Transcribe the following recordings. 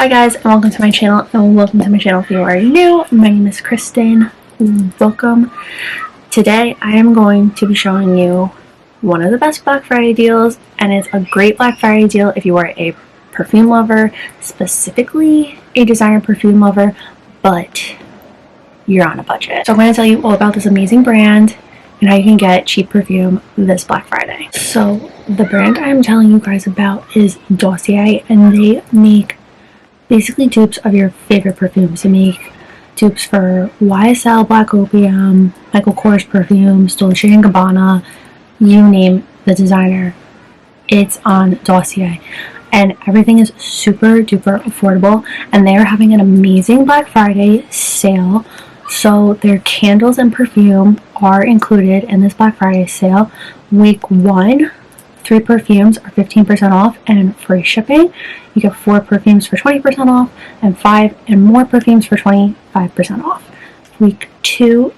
Hi guys, and welcome to my channel, and welcome to my channel if you are new. My name is Kristen. Welcome. Today I am going to be showing you one of the best Black Friday deals, and it's a great Black Friday deal if you are a perfume lover, specifically a designer perfume lover, but you're on a budget. So I'm going to tell you all about this amazing brand and how you can get cheap perfume this Black Friday. So the brand I'm telling you guys about is Dossier, and they make basically dupes of your favorite perfumes. They make dupes for YSL, Black Opium, Michael Kors perfumes, Dolce & Gabbana, you name the designer, it's on Dossier. And everything is super duper affordable, and they're having an amazing Black Friday sale. So their candles and perfume are included in this Black Friday sale. Week 1, 3 perfumes are 15% off and free shipping. You get 4 perfumes for 20% off, and 5 and more perfumes for 25% off. Week 2,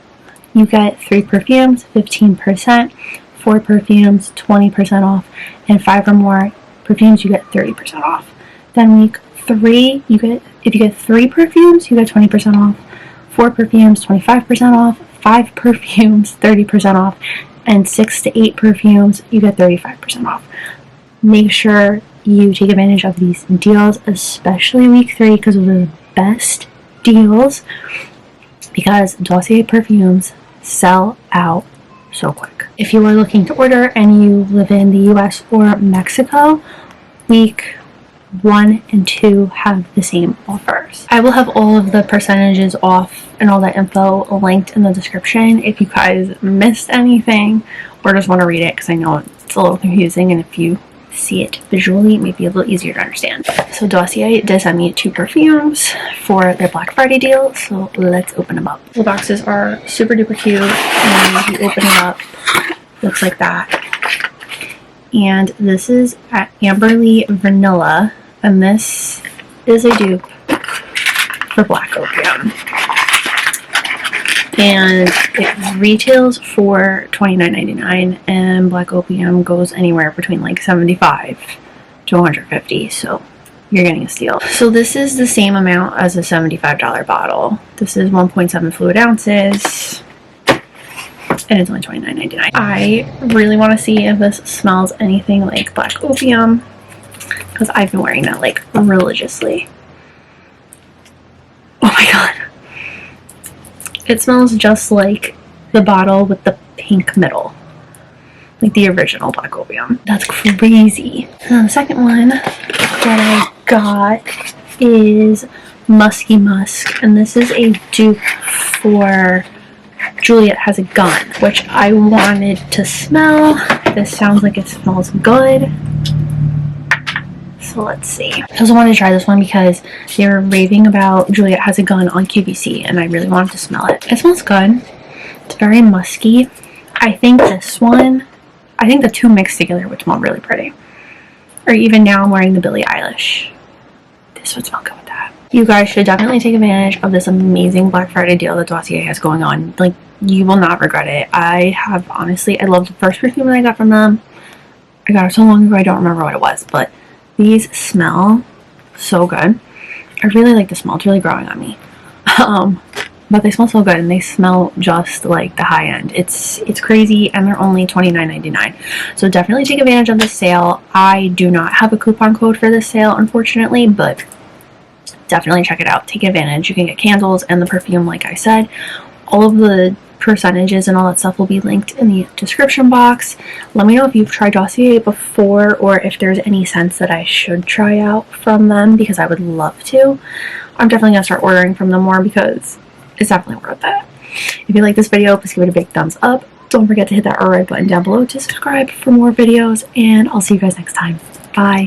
you get 3 perfumes, 15%, 4 perfumes, 20% off, and 5 or more perfumes, you get 30% off. Then week 3, if you get 3 perfumes, you get 20% off, 4 perfumes, 25% off, 5 perfumes, 30% off, and 6 to 8 perfumes, you get 35% off. Make sure you take advantage of these deals, especially week 3, because those are the best deals, because Dossier perfumes sell out so quick. If you are looking to order and you live in the US or Mexico, week 1 and 2 have the same offers. I will have all of the percentages off and all that info linked in the description if you guys missed anything or just want to read it, because I know it's a little confusing, and if you see it visually it may be a little easier to understand. So Dossier did send me 2 perfumes for their Black Friday deal, so let's open them up. The boxes are super duper cute, and you open it up, looks like that. And this is at Amberly Vanilla, and this is a dupe for Black Opium, and it retails for $29.99, and Black Opium goes anywhere between like $75 to $150, so you're getting a steal. So this is the same amount as a $75 bottle. This is 1.7 fluid ounces, and it's only $29.99. I really want to see if this smells anything like Black Opium, because I've been wearing that like religiously. Oh my god. It smells just like the bottle with the pink middle, like the original Black Opium. That's crazy. The second one that I got is Musky Musk, and this is a dupe for Juliet Has a Gun, which I wanted to smell. This sounds like it smells good, so let's see. I also wanted to try this one because they were raving about Juliet Has a Gun on QVC, and I really wanted to smell it. It smells good. It's very musky. I think the 2 mixed together would smell really pretty. Or even now I'm wearing the Billie Eilish. This would smell good with that. You guys should definitely take advantage of this amazing Black Friday deal that Dossier has going on. Like, you will not regret it. I love the first perfume that I got from them. I got it so long ago I don't remember what it was, but these smell so good. I really like the smell. It's really growing on me. But they smell so good, and they smell just like the high end. It's crazy, and they're only $29.99. So definitely take advantage of this sale. I do not have a coupon code for this sale, unfortunately, but definitely check it out. Take advantage. You can get candles and the perfume, like I said. All of the percentages and all that stuff will be linked in the description box. Let me know if you've tried Dossier before, or if there's any scents that I should try out from them, because I would love to. I'm definitely gonna start ordering from them more, because it's definitely worth it. If you like this video, please give it a big thumbs up. Don't forget to hit that red button down below to subscribe for more videos, and I'll see you guys next time. Bye.